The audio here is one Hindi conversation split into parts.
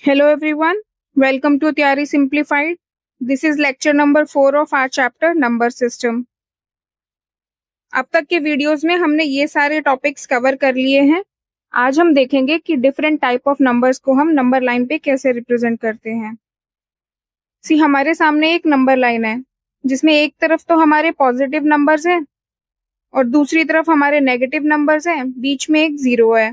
Hello everyone, welcome to Tyari Simplified. This is lecture number 4 of our chapter Number System. अब तक के वीडियोस में हमने ये सारे टॉपिक्स कवर कर लिए हैं। आज हम देखेंगे कि डिफरेंट टाइप ऑफ नंबर्स को हम नंबर लाइन पे कैसे रिप्रेजेंट करते हैं। हमारे सामने एक नंबर लाइन है जिसमें एक तरफ तो हमारे पॉजिटिव नंबर्स हैं और दूसरी तरफ हमारे नेगेटिव नंबर्स हैं, बीच में एक जीरो है।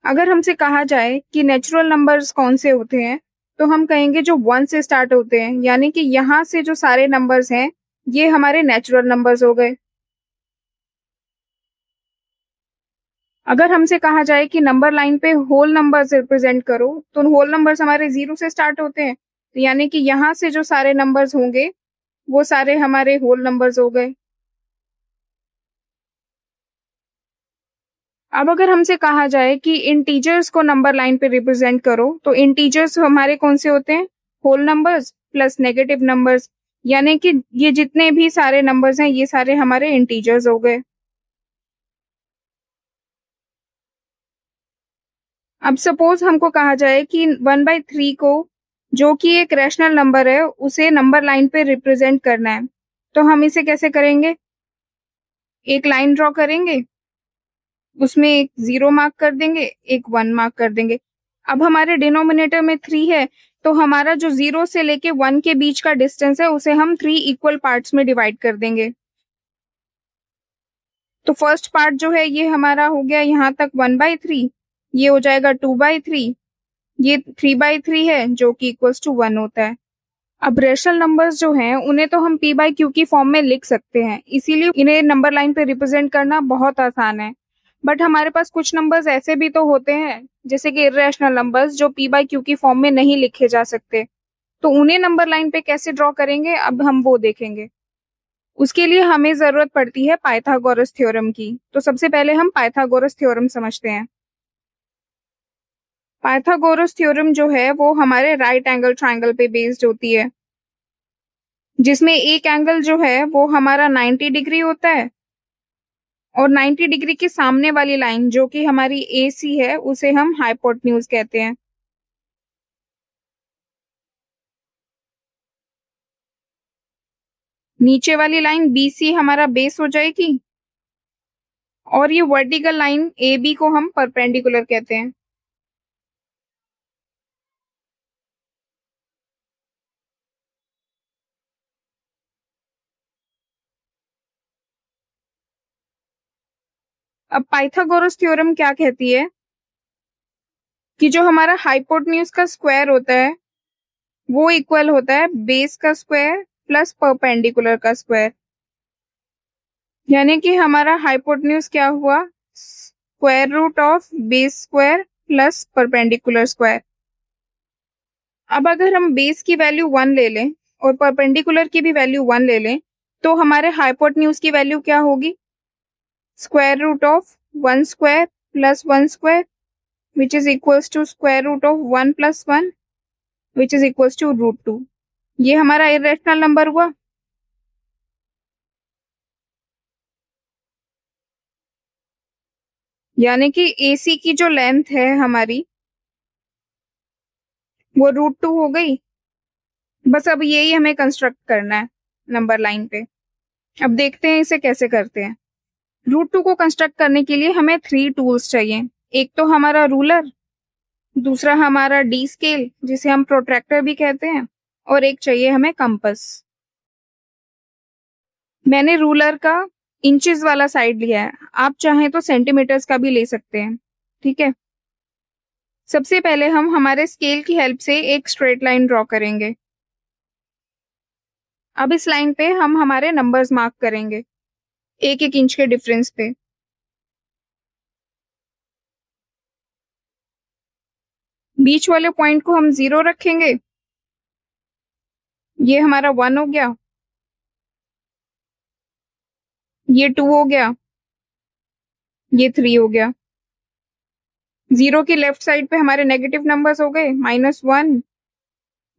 अगर हमसे कहा जाए कि नेचुरल नंबर्स कौन से होते हैं तो हम कहेंगे जो 1 से स्टार्ट होते हैं, यानी कि यहाँ से जो सारे नंबर्स हैं ये हमारे नेचुरल नंबर्स हो गए। अगर हमसे कहा जाए कि नंबर लाइन पे होल नंबर्स रिप्रेजेंट करो तो होल नंबर्स हमारे जीरो से स्टार्ट होते हैं, तो यानी कि यहाँ से जो सारे नंबर्स होंगे वो सारे हमारे होल नंबर्स हो गए। अब अगर हमसे कहा जाए कि इंटीजर्स को नंबर लाइन पे रिप्रेजेंट करो तो इंटीजर्स हमारे कौन से होते हैं? Whole numbers plus negative numbers, यानी कि ये जितने भी सारे नंबर्स हैं ये सारे हमारे इंटीजर्स हो गए। अब सपोज हमको कहा जाए कि 1/3 को, जो कि एक रैशनल नंबर है, उसे नंबर लाइन पे रिप्रेजेंट करना है, तो हम इसे कैसे करेंगे? एक लाइन ड्रॉ करेंगे, उसमें एक जीरो मार्क कर देंगे, एक 1 मार्क कर देंगे। अब हमारे डिनोमिनेटर में 3 है, तो हमारा जो जीरो से लेके 1 के बीच का डिस्टेंस है उसे हम 3 इक्वल पार्ट्स में डिवाइड कर देंगे। तो फर्स्ट पार्ट जो है ये हमारा हो गया यहाँ तक 1/3, ये हो जाएगा 2/3, ये 3/3 है जो कि इक्वल्स टू 1 होता है। अब रेशनल नंबर्स जो हैं उन्हें तो हम p बाई क्यू की फॉर्म में लिख सकते हैं, इसीलिए इन्हें नंबर लाइन पे रिप्रेजेंट करना बहुत आसान है। बट हमारे पास कुछ नंबर्स ऐसे भी तो होते हैं जैसे कि इर्रेशनल नंबर्स जो p बाई क्यू की फॉर्म में नहीं लिखे जा सकते, तो उन्हें नंबर लाइन पे कैसे ड्रॉ करेंगे अब हम वो देखेंगे। उसके लिए हमें जरूरत पड़ती है पाइथागोरस थ्योरम की। तो सबसे पहले हम पाइथागोरस थ्योरम समझते हैं। पाइथागोरस थ्योरम जो है वो हमारे राइट एंगल ट्राइंगल पे बेस्ड होती है, जिसमें एक एंगल जो है वो हमारा 90 डिग्री होता है और 90 डिग्री के सामने वाली लाइन जो कि हमारी ए सी है उसे हम हाइपोटेन्यूज कहते हैं। नीचे वाली लाइन बी सी हमारा बेस हो जाएगी और ये वर्टिकल लाइन ए बी को हम परपेंडिकुलर कहते हैं। अब पाइथागोरस थ्योरम क्या कहती है कि जो हमारा हाइपोटेन्यूज का स्क्वायर होता है वो इक्वल होता है बेस का स्क्वायर प्लस परपेंडिकुलर का स्क्वायर, यानी कि हमारा हाइपोटेन्यूज क्या हुआ? Square root of base square plus perpendicular square. अब अगर हम बेस की वैल्यू 1 ले लें और परपेंडिकुलर की भी वैल्यू 1 ले लें तो हमारे हाइपोटेन्यूज की वैल्यू क्या होगी? Square root of 1 square plus 1 square which is equals to square root of 1 plus 1 which is equals to √2। ये हमारा इरेशनल नंबर हुआ। यानी कि AC की जो लेंथ है हमारी वो √2 हो गई। बस अब यही हमें कंस्ट्रक्ट करना है नंबर लाइन पे। अब देखते हैं इसे कैसे करते हैं। √2 को कंस्ट्रक्ट करने के लिए हमें 3 टूल्स चाहिए। एक तो हमारा रूलर, दूसरा हमारा डी स्केल जिसे हम प्रोट्रैक्टर भी कहते हैं, और एक चाहिए हमें कंपास। मैंने रूलर का इंचेस वाला साइड लिया है, आप चाहें तो सेंटीमीटर्स का भी ले सकते हैं। ठीक है, सबसे पहले हम हमारे स्केल की हेल्प से एक स्ट्रेट लाइन ड्रॉ करेंगे। अब इस लाइन पे हम हमारे नंबर्स मार्क करेंगे 1-1 इंच के डिफरेंस पे। बीच वाले पॉइंट को हम 0 रखेंगे, ये हमारा 1 हो गया, ये 2 हो गया, ये 3 हो गया। 0 की लेफ्ट साइड पे हमारे नेगेटिव नंबर्स हो गए -1,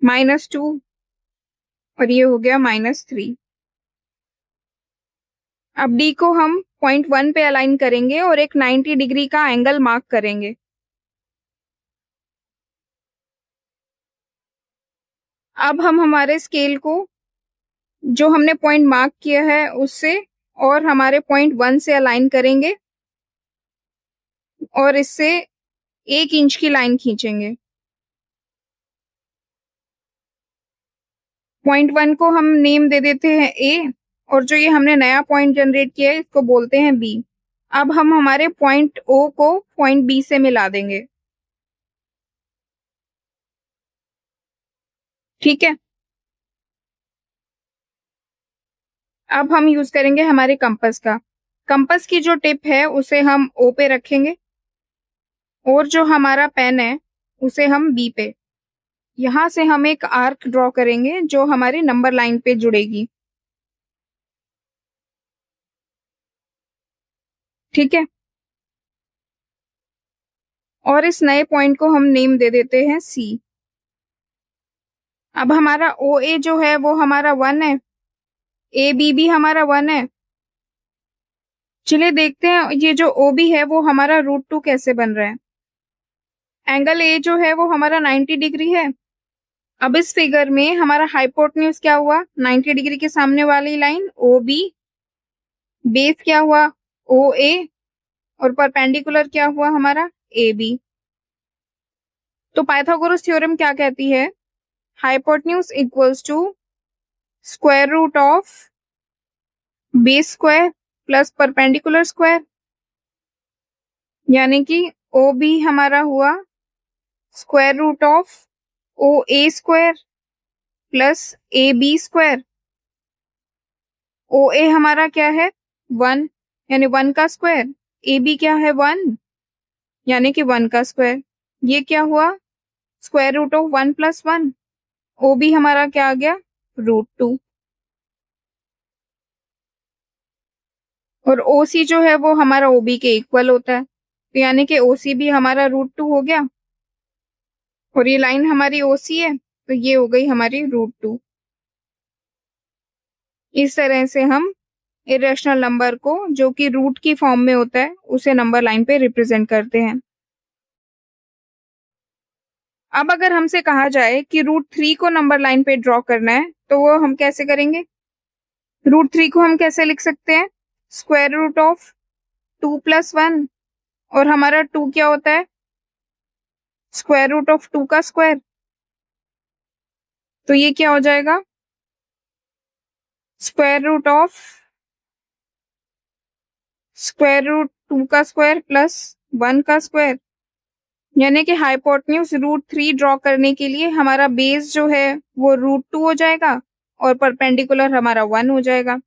-2 और ये हो गया -3। अब डी को हम पॉइंट 1 पे अलाइन करेंगे और एक 90 डिग्री का एंगल मार्क करेंगे। अब हम हमारे स्केल को जो हमने पॉइंट मार्क किया है उससे और हमारे पॉइंट 1 से अलाइन करेंगे और इससे 1 इंच की लाइन खींचेंगे। पॉइंट 1 को हम नेम दे देते हैं ए, और जो ये हमने नया पॉइंट जनरेट किया है इसको बोलते हैं बी। अब हम हमारे पॉइंट ओ को पॉइंट बी से मिला देंगे। ठीक है, अब हम यूज करेंगे हमारे कंपास का। कंपास की जो टिप है उसे हम ओ पे रखेंगे और जो हमारा पेन है उसे हम बी पे। यहां से हम एक आर्क ड्रॉ करेंगे जो हमारी नंबर लाइन पे जुड़ेगी। ठीक है, और इस नए पॉइंट को हम नेम दे देते हैं सी। अब हमारा ओ ए जो है वो हमारा 1 है, ए बी भी हमारा 1 है। चलिए देखते हैं ये जो ओ बी है वो हमारा √2 कैसे बन रहा है। एंगल ए जो है वो हमारा 90 डिग्री है। अब इस फिगर में हमारा हाइपोटेन्यूज क्या हुआ, 90 डिग्री के सामने वाली लाइन ओ बी, बेस क्या हुआ ओ ए, और परपेंडिकुलर क्या हुआ हमारा ए बी। तो पाइथागोरस थ्योरम क्या कहती है, hypotenuse equals to square root of base square plus perpendicular square, यानी कि ओ बी हमारा हुआ square root of O A square plus A B square. O A हमारा क्या है 1, यानी 1 का स्क्वायर। ए बी क्या है 1, यानी कि 1 का स्क्वायर। ये क्या हुआ square root of 1 plus 1। O B हमारा क्या आ गया √2। और ओ सी जो है वो हमारा ओ बी के इक्वल होता है, तो यानी कि ओ सी भी हमारा √2 हो गया। और ये लाइन हमारी ओ सी है तो ये हो गई हमारी √2। इस तरह से हम इरेशनल नंबर को जो कि रूट की फॉर्म में होता है उसे नंबर लाइन पे रिप्रेजेंट करते हैं। अब अगर हमसे कहा जाए कि √3 को नंबर लाइन पे ड्रॉ करना है तो वो हम कैसे करेंगे। √3 को हम कैसे लिख सकते हैं, स्क्वायर रूट ऑफ 2 प्लस 1, और हमारा 2 क्या होता है स्क्वायर रूट ऑफ 2 का स्क्वायर। तो ये क्या हो जाएगा square root of square root 2 का स्क्वायर प्लस 1 का स्क्वायर। यानी कि हाइपोटेन्यूज √3 ड्रॉ करने के लिए हमारा बेस जो है वो √2 हो जाएगा और परपेंडिकुलर हमारा 1 हो जाएगा।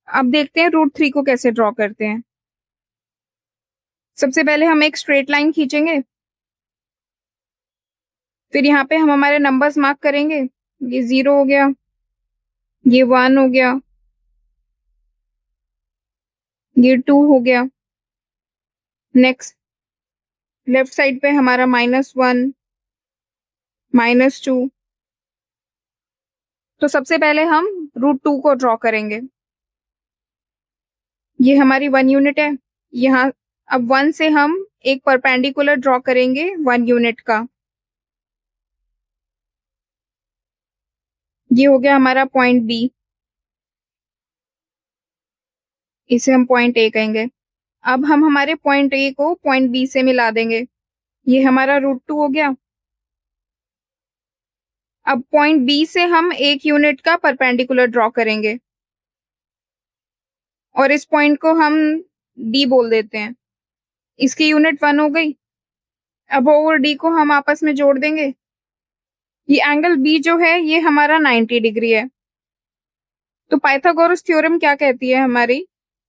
अब देखते हैं √3 को कैसे ड्रॉ करते हैं। सबसे पहले हम एक स्ट्रेट लाइन खींचेंगे, फिर यहाँ पे हम हमारे नंबर्स मार्क करेंगे। ये 0 हो गया, ये 1 हो गया, ये 2 हो गया। नेक्स्ट लेफ्ट साइड पे हमारा -1, -2। तो सबसे पहले हम √2 को ड्रॉ करेंगे। ये हमारी 1 यूनिट है। यहाँ अब 1 से हम एक परपेंडिकुलर ड्रॉ करेंगे 1 यूनिट का। ये हो गया हमारा पॉइंट बी, इसे हम पॉइंट ए कहेंगे। अब हम हमारे पॉइंट ए को पॉइंट बी से मिला देंगे। ये हमारा √2 हो गया। अब पॉइंट बी से हम 1 यूनिट का परपेंडिकुलर ड्रॉ करेंगे और इस पॉइंट को हम डी बोल देते हैं। इसकी यूनिट 1 हो गई। अब ओ और डी को हम आपस में जोड़ देंगे। ये एंगल बी जो है ये हमारा 90 डिग्री है। तो पाइथागोरस थ्योरम क्या कहती है हमारी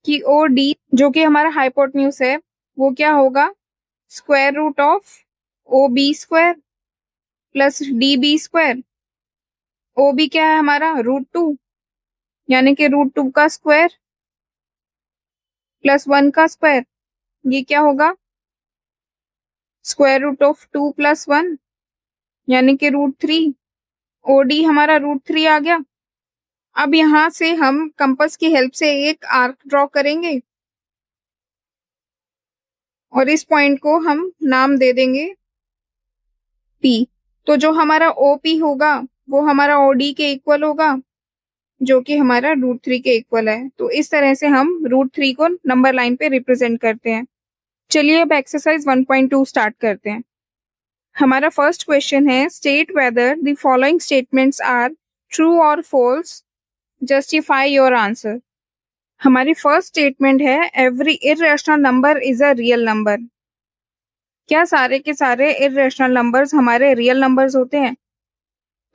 कि ओ डी जो कि हमारा हाइपोटेन्यूज है वो क्या होगा square root of O B square plus D B square. O B क्या है हमारा √2, यानी कि √2 का स्क्वायर प्लस 1 का स्क्वायर। ये क्या होगा स्क्वायर रूट ऑफ 2 प्लस 1, यानी कि √3। ओ डी हमारा √3 आ गया। अब यहां से हम कंपास की हेल्प से एक आर्क ड्रॉ करेंगे और इस पॉइंट को हम नाम दे देंगे पी। तो जो हमारा ओ पी होगा वो हमारा OD के इक्वल होगा, जो कि हमारा √3 के इक्वल है। तो इस तरह से हम √3 को नंबर लाइन पे रिप्रेजेंट करते हैं। चलिए अब एक्सरसाइज 1.2 स्टार्ट करते हैं। हमारा फर्स्ट क्वेश्चन है, state whether the following statements are true और फॉल्स, जस्टिफाई योर आंसर। हमारी फर्स्ट स्टेटमेंट है, every irrational number is a real number. क्या सारे के सारे इररेशनल नंबर्स हमारे रियल नंबर्स होते हैं?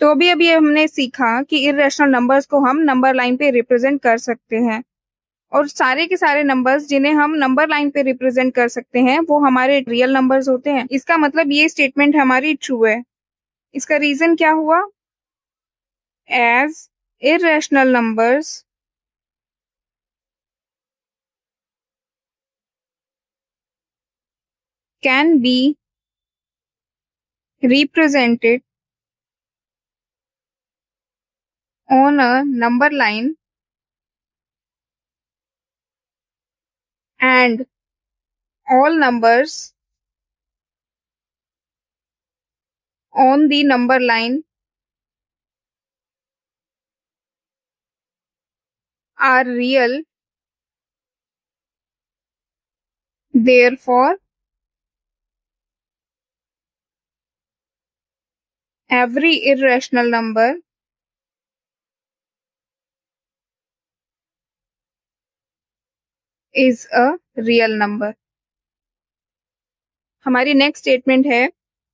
तो अभी अभी हमने सीखा कि इररेशनल नंबर्स को हम नंबर लाइन पे रिप्रेजेंट कर सकते हैं, और सारे के सारे नंबर्स जिन्हें हम नंबर लाइन पे रिप्रेजेंट कर सकते हैं वो हमारे रियल नंबर्स होते हैं। इसका मतलब ये स्टेटमेंट हमारी ट्रू है। इसका रीजन क्या हुआ? As irrational numbers can be represented on a number line and all numbers on the number line are real, therefore every irrational number is a real number। हमारी नेक्स्ट स्टेटमेंट है,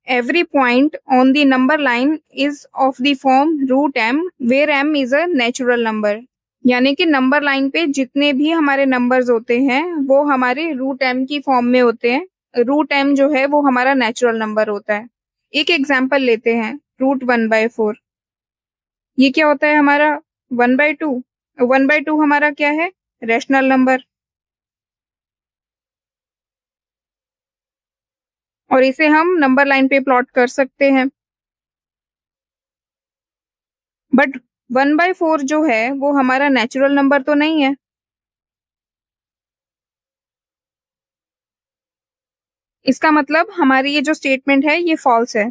every point on the number line is of the form √m where m is a natural number. यानी कि नंबर लाइन पे जितने भी हमारे नंबर्स होते हैं वो हमारे √m की फॉर्म में होते हैं। √m जो है वो हमारा नेचुरल नंबर होता है। एक एग्जाम्पल लेते हैं, √1/4। ये क्या होता है हमारा? 1/2। 1/2 हमारा क्या है? Rational number. और इसे हम नंबर लाइन पे प्लॉट कर सकते हैं। बट 1/4 जो है वो हमारा नेचुरल नंबर तो नहीं है। इसका मतलब हमारी ये जो स्टेटमेंट है ये फॉल्स है।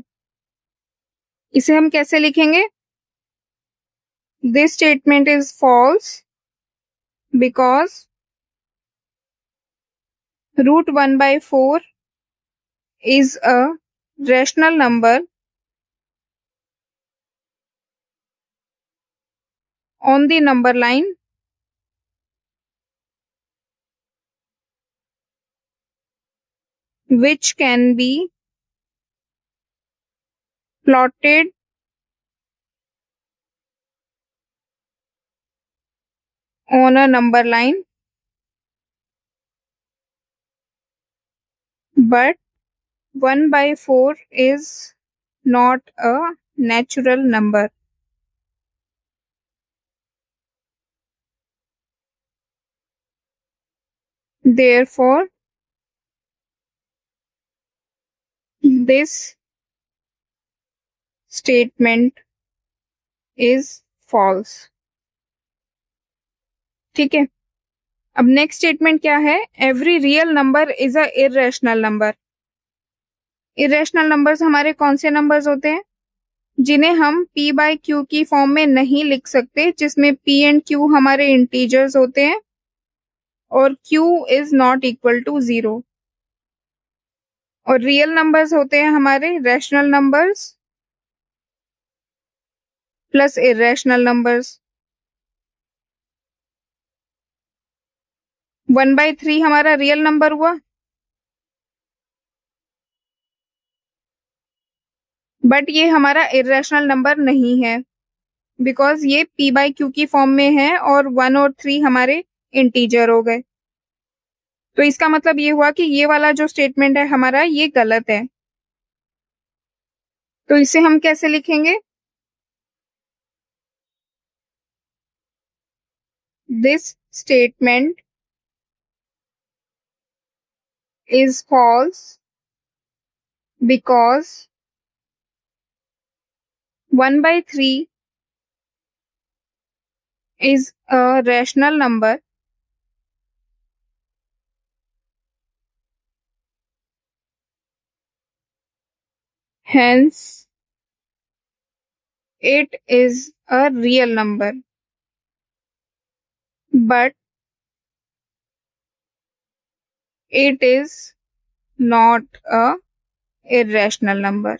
इसे हम कैसे लिखेंगे? This statement is false because √1/4 is a rational number on the number line which can be plotted on a number line, but 1/4 is not a natural number. Therefore, this statement is false। ठीक है, अब नेक्स्ट स्टेटमेंट क्या है? Every real number is a irrational number. Irrational numbers हमारे कौन से नंबर्स होते हैं? जिन्हें हम p/q की फॉर्म में नहीं लिख सकते, जिसमें p एंड q हमारे इंटीजर्स होते हैं और q is not equal to 0। और रियल नंबर्स होते हैं हमारे rational numbers plus irrational numbers. 1/3 हमारा रियल नंबर हुआ, बट ये हमारा इरेशनल नंबर नहीं है बिकॉज ये p/q की फॉर्म में है और 1 और 3 हमारे इंटीजर हो गए। तो इसका मतलब ये हुआ कि ये वाला जो स्टेटमेंट है हमारा ये गलत है। तो इसे हम कैसे लिखेंगे? This statement is false because 1/3 is a rational number, hence it is a real number, but it is not a irrational number.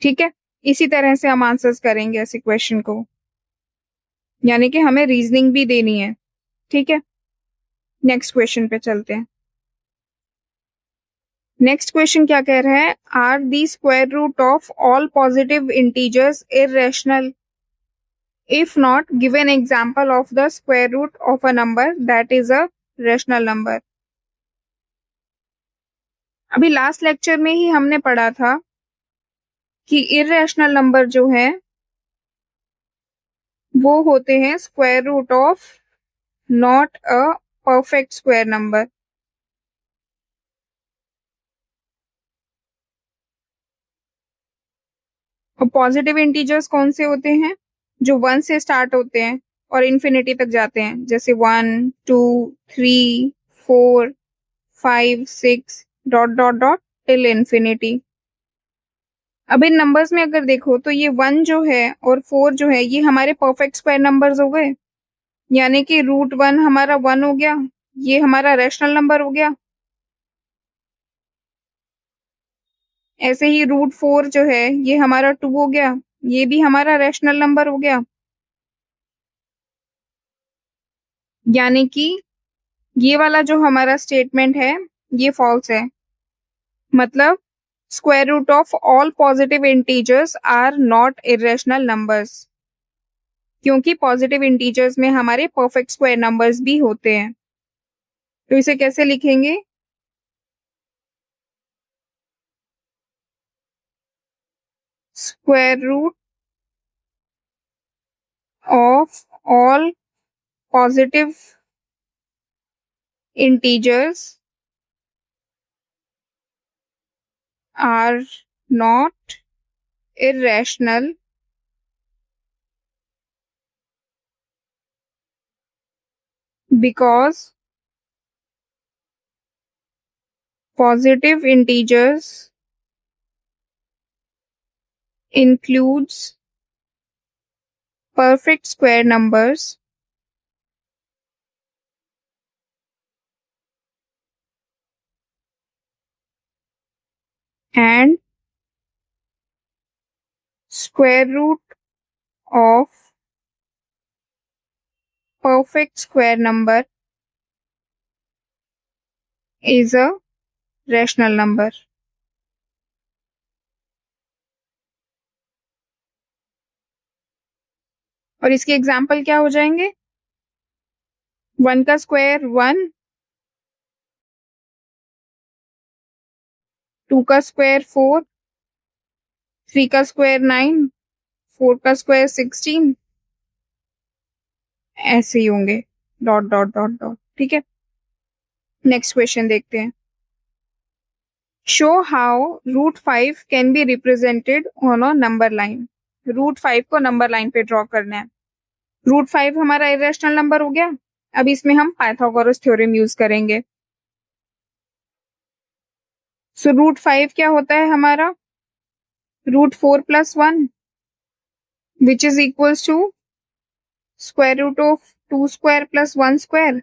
ठीक है, इसी तरह से हम आंसर्स करेंगे ऐसे क्वेश्चन को, यानी कि हमें रीजनिंग भी देनी है। ठीक है, नेक्स्ट क्वेश्चन पे चलते हैं। नेक्स्ट क्वेश्चन क्या कह रहा है, are the square root of all positive integers irrational, if not give an example of the square root of a number that is a rational number। अभी लास्ट लेक्चर में ही हमने पढ़ा था कि इररेशनल नंबर जो है वो होते हैं square root of not a perfect square number. और पॉजिटिव इंटीजर्स कौन से होते हैं, जो 1 से स्टार्ट होते हैं और इन्फिनिटी तक जाते हैं, जैसे 1 2 3 4 5 6 dot dot dot till infinity. अब इन नंबर्स में अगर देखो तो ये 1 जो है और 4 जो है ये हमारे परफेक्ट स्क्वायर नंबर्स हो गए, यानी कि √1 हमारा 1 हो गया, ये हमारा रैशनल नंबर हो गया। ऐसे ही √4 जो है ये हमारा 2 हो गया, ये भी हमारा रैशनल नंबर हो गया। यानी कि ये वाला जो हमारा स्टेटमेंट है ये फॉल्स है, मतलब square root of all positive integers are not irrational numbers, क्योंकि पॉजिटिव इंटीजर्स में हमारे परफेक्ट स्क्वायर नंबर्स भी होते हैं। तो इसे कैसे लिखेंगे, square root of all positive integers are not irrational because positive integers includes perfect square numbers and square root of perfect square number is a rational number। और इसके एग्जाम्पल क्या हो जाएंगे, 1 का स्क्वायर 1, 2 का स्क्वायर 4, 3 का स्क्वायर 9, 4 का स्क्वायर 16, ऐसे ही होंगे डॉट डॉट डॉट डॉट। ठीक है, नेक्स्ट क्वेश्चन देखते हैं। Show how √5 can be represented on a number line. √5 को नंबर लाइन पे ड्रॉ करना है। √5 हमारा इरेशनल नंबर हो गया, अब इसमें हम पाइथागोरस थ्योरम यूज करेंगे। सो √5 क्या होता है हमारा, √4 + 1 which is equals to square root of 2 square + 1 square.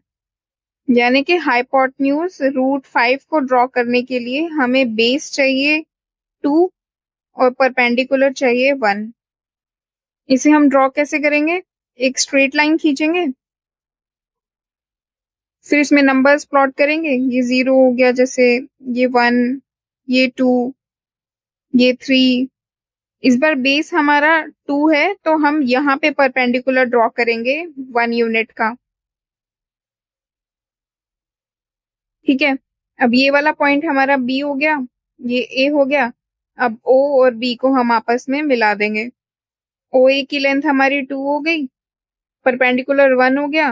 यानी कि हाइपोटेन्यूज √5 को ड्रॉ करने के लिए हमें बेस चाहिए 2 और परपेंडिकुलर चाहिए 1। इसे हम ड्रॉ कैसे करेंगे, एक स्ट्रेट लाइन खींचेंगे, फिर इसमें नंबर्स प्लॉट करेंगे, ये 0 हो गया, जैसे ये 1, ये 2, ये 3। इस बार बेस हमारा 2 है तो हम यहाँ पे परपेंडिकुलर ड्रॉ करेंगे 1 यूनिट का। ठीक है, अब ये वाला पॉइंट हमारा बी हो गया, ये ए हो गया। अब ओ और बी को हम आपस में मिला देंगे। ओ ए की लेंथ हमारी 2 हो गई, परपेंडिकुलर 1 हो गया,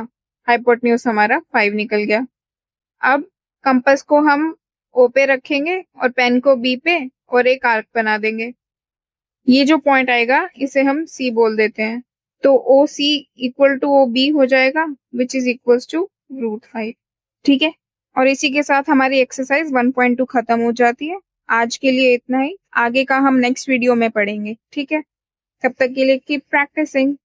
हाइपोटेन्यूज हमारा 5 निकल गया। अब कंपास को हम ओ पे रखेंगे और पेन को बी पे और एक आर्क बना देंगे। ये जो पॉइंट आएगा इसे हम सी बोल देते हैं, तो ओ सी इक्वल टू ओ बी हो जाएगा विच इज इक्वल टू √5। ठीक है, और इसी के साथ हमारी एक्सरसाइज 1.2 खत्म हो जाती है। आज के लिए इतना ही, आगे का हम नेक्स्ट वीडियो में पढ़ेंगे, ठीक है? तब तक के लिए कीप प्रैक्टिसिंग।